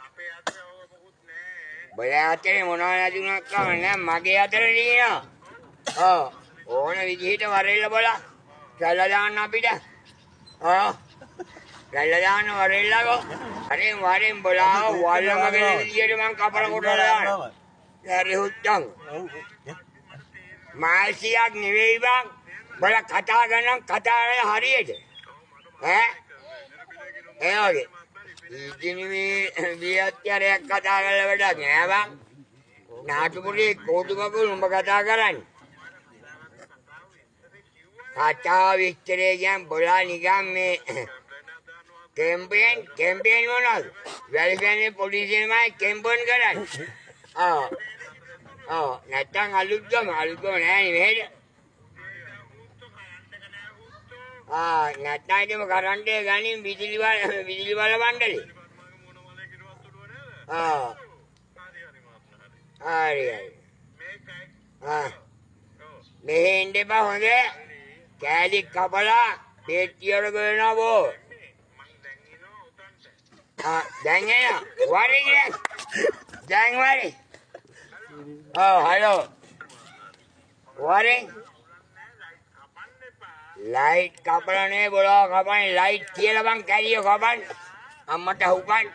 අපේ අතේ ඕක මොකුත් නෑ. බලා අතේ මොනවා නැතුණක් කවන්නේ මගේ අතේ නේ. ඕන විදිහට වරෙල්ල බලා. කැල්ල දාන්න අපිට. කැල්ල දාන්න වරෙල්ලකෝ. අරෙන් වරෙන් බලා වල්ලමගේ විදිහට මං කපල කොටලා දාන්න. හරි හුත්තම්. මාසියක් නෙවෙයි බං. බලා කතා කරනම් කතා කරලා හරියට. ඒ වගේ. ඉතින් මේ අත්‍යරයක් කතා කරලා වැඩක් නෑ බං. නාටුපුරේ කෝටු කකුල් උඹ කතා කරන්නේ. කතා විස්තරේ කියන් බොලා නිකන් මේ කැම්පේන් මොනවද? වැලිකන්නේ පොලිසියමයි කැම්පේන් කරන්නේ. නැත්තම් අලුත් ගම නෑ නේ. නැත්තම් ඉතින් කරන්ට් එක ගනින් විදුලි බල මණ්ඩලේ. හරි. මෙහෙ ඉන්න එපා හොඳේ. කෑලි කපලා පෙට්ටියට ගේනවා බෝ. දැන් එනවා. වරේ දැන් වරේ. හලෝ. වරේ. ලයිට් කපලා නේ බොලා කපන්නේ ලයිට් කියලා බං කැලිය කපන්නේ. අම්මට හුපන්.